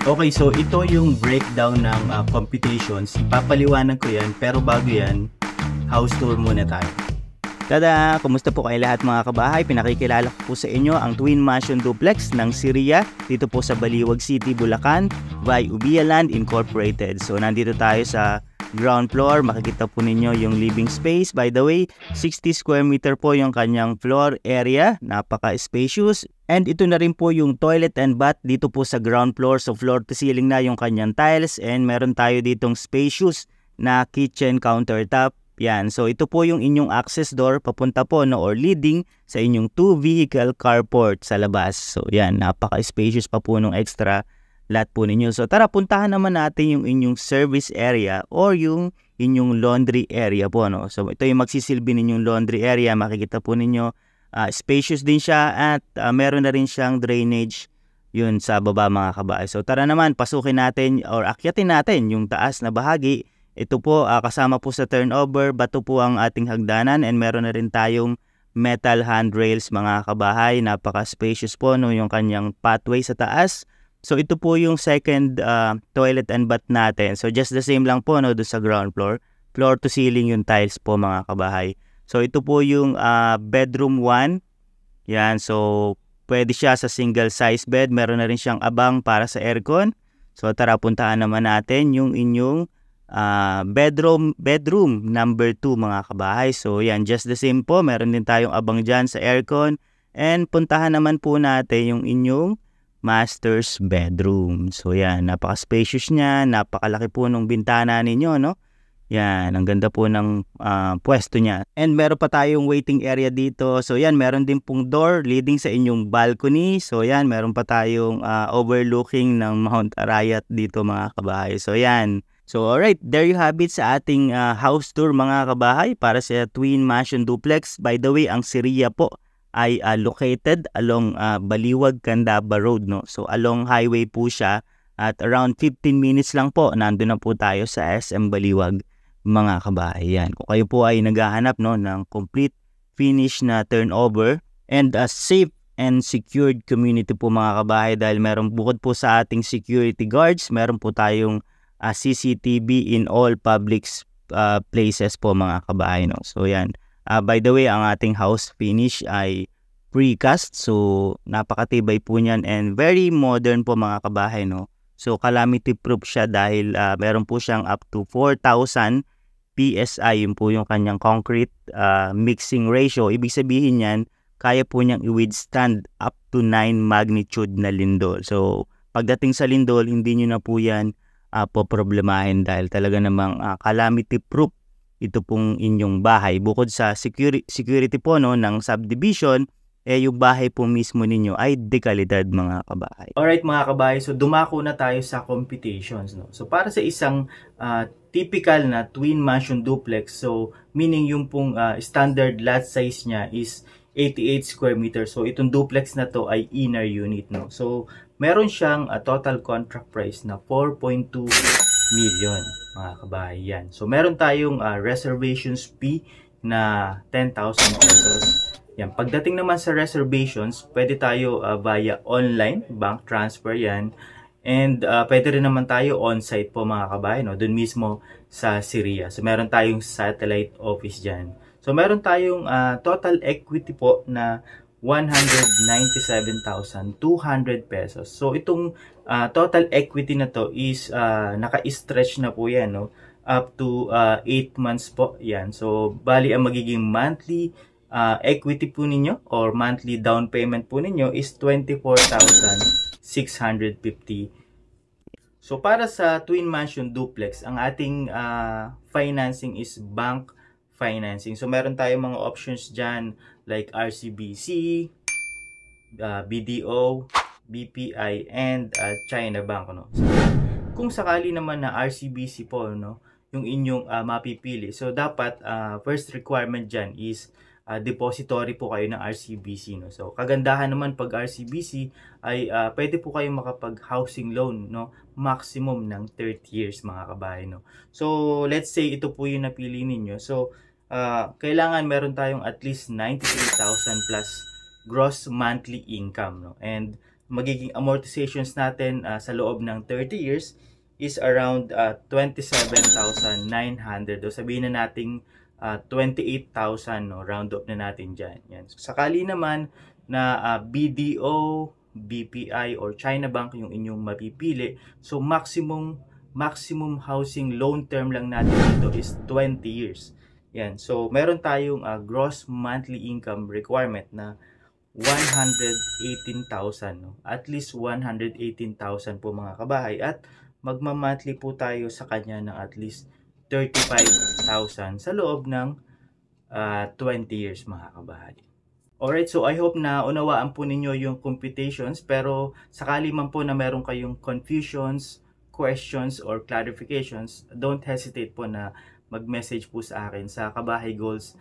Okay, so ito yung breakdown ng computations. Ipapaliwanag ko yan, pero bago yan, house tour muna tayo. Tada! Kumusta po kayo lahat mga kabahay? Pinakikilala ko po sa inyo ang Twin Mansion Duplex ng Siria dito po sa Baliwag City, Bulacan by Ubia Land Incorporated. So nandito tayo sa ground floor. Makikita po ninyo yung living space. By the way, 60 square meter po yung kanyang floor area. Napaka-spacious. And ito na rin po yung toilet and bath dito po sa ground floor. So floor to ceiling na yung kanyang tiles. And meron tayo ditong spacious na kitchen countertop. Yan, so ito po yung inyong access door papunta po or leading sa inyong 2-vehicle carport sa labas. So yan, napaka-spacious pa po nung extra lot po ninyo. So tara, puntahan naman natin yung inyong service area or yung inyong laundry area po. So ito yung magsisilbi ninyong laundry area. Makikita po ninyo, spacious din siya at meron na rin siyang drainage yun sa baba mga kabahay. So tara naman, pasukin natin or akyatin natin yung taas na bahagi. Ito po kasama po sa turnover, bato po ang ating hagdanan and meron na rin tayong metal handrails mga kabahay. Napaka-spacious po yung kanyang pathway sa taas. So ito po yung second toilet and bath natin. So just the same lang po doon sa ground floor. Floor to ceiling yung tiles po mga kabahay. So ito po yung bedroom 1. Yan, so pwede siya sa single size bed. Meron na rin siyang abang para sa aircon. So tara, puntahan naman natin yung inyong bedroom number 2 mga kabahay. So yan, just the same po, meron din tayong abang dyan sa aircon. And puntahan naman po natin yung inyong master's bedroom. So yan, napaka-spacious niya, napakalaki po ng bintana ninyo, no? Yan, ang ganda po ng pwesto niya. And meron pa tayong waiting area dito. So yan, meron din pong door leading sa inyong balcony. So yan, meron pa tayong overlooking ng Mount Arayat dito mga kabahay. So yan. So alright, there you have it sa ating house tour mga kabahay para sa Twin Mansion Duplex. By the way, ang Siria po ay located along Baliwag Candaba Road, no? So along highway po siya at around 15 minutes lang po nandun na po tayo sa SM Baliwag mga kabahay. Yan. Kung kayo po ay naghahanap ng complete finish na turnover and a safe and secured community po mga kabahay, dahil meron bukod po sa ating security guards, meron po tayong CCTV in all public places po mga kabahay, no? So yan, by the way, ang ating house finish ay precast, so napakatibay po niyan and very modern po mga kabahay, no? So calamity proof siya dahil meron po siyang up to 4,000 PSI, yun po yung kanyang concrete mixing ratio. Ibig sabihin yan, kaya po niyang i-withstand up to 9 magnitude na lindol. So pagdating sa lindol, hindi nyo na po yan poproblemahin dahil talaga namang calamity proof ito pong inyong bahay. Bukod sa security po ng subdivision, yung bahay po mismo ninyo ay dekalidad mga kabahay. Alright mga kabahay, so dumako na tayo sa computations, no? So para sa isang typical na twin mansion duplex, so meaning yung pong standard lot size niya is 88 square meters. So itong duplex na to ay inner unit, no? So meron siyang total contract price na 4.2 million mga kabayan. So meron tayong reservations fee na 10,000 pesos. Yan. Pagdating naman sa reservations, pwede tayo via online bank transfer yan. And pwede rin naman tayo on-site po mga kabayan, no? Doon mismo sa Siria. So meron tayong satellite office dyan. So meron tayong total equity po na 197,200 pesos. So itong total equity na to is naka-stretch na po yan, no? Up to 8 months po yan. So bali ang magiging monthly equity po ninyo or monthly down payment po ninyo is 24,650. So para sa Twin Mansion Duplex, ang ating financing is bank financing. So meron tayong mga options dyan like RCBC, BDO, BPI, and China Bank, no? So, kung sakali naman na RCBC po, no, yung inyong mapipili, so dapat first requirement dyan is depository po kayo ng RCBC, no? So kagandahan naman pag RCBC ay pwede po kayong makapag housing loan, no, maximum ng 30 years mga kabahay, no? So let's say ito po yung napili ninyo. So kailangan meron tayong at least 93,000 plus gross monthly income, no? And magiging amortizations natin sa loob ng 30 years is around 27,900 o sabihin na nating 28,000, no, round up na natin dyan. Yan. So, sakali naman na BDO, BPI or China Bank yung inyong mapipili, so maximum housing loan term lang natin dito is 20 years. Yan. So meron tayong gross monthly income requirement na 118,000, no? At least 118,000 po mga kabahay, at magma-monthly po tayo sa kanya ng at least 35,000 sa loob ng 20 years mga kabahay. Alright, so I hope na unawaan po ninyo yung computations, pero sakali man po na meron kayong confusions, questions, or clarifications, don't hesitate po na mag-message po sa akin sa Kabahay Goals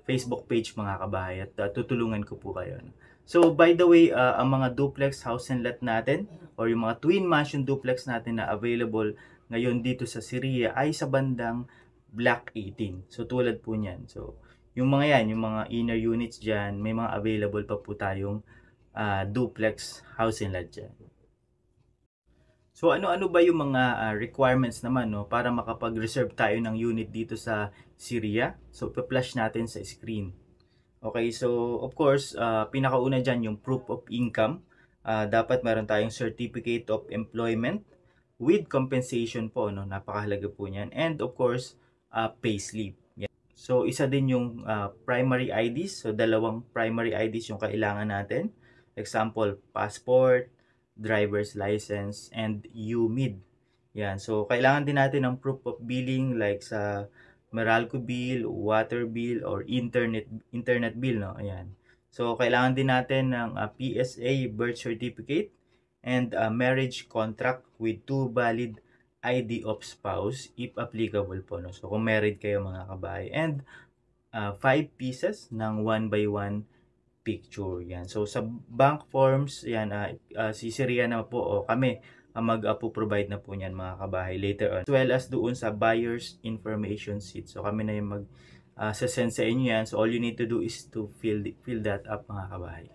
Facebook page mga kabahay, at tutulungan ko po kayo. So by the way, ang mga duplex house and lot natin or yung mga twin mansion duplex natin na available ngayon dito sa Siria ay sa bandang Block 18. So tulad po niyan. So yung mga yan, yung mga inner units dyan, may mga available pa po tayong duplex house and lot dyan. So ano-ano ba yung mga requirements naman, no, para makapag-reserve tayo ng unit dito sa Siria? So pa-flash natin sa screen. Okay, so of course, pinakauna dyan yung proof of income. Dapat meron tayong certificate of employment with compensation po, no? Napakahalaga po niyan. And of course, payslip. Yeah. So isa din yung primary IDs. So dalawang primary IDs yung kailangan natin. Example, passport, driver's license, and UMID. Yan. So kailangan din natin ng proof of billing like sa Meralco bill, water bill, or internet bill, no? Ayan. So kailangan din natin ng PSA birth certificate and a marriage contract with 2 valid ID of spouse if applicable po, no? So kung married kayo mga kabahay, and 5 pieces ng 1x1 picture. Yan. So sa bank forms, yan, si Siria na po o kami mag-provide na po niyan mga kabahay later on. As well as doon sa buyer's information sheet. So kami na yung send sa inyo yan. So all you need to do is to fill that up mga kabahay.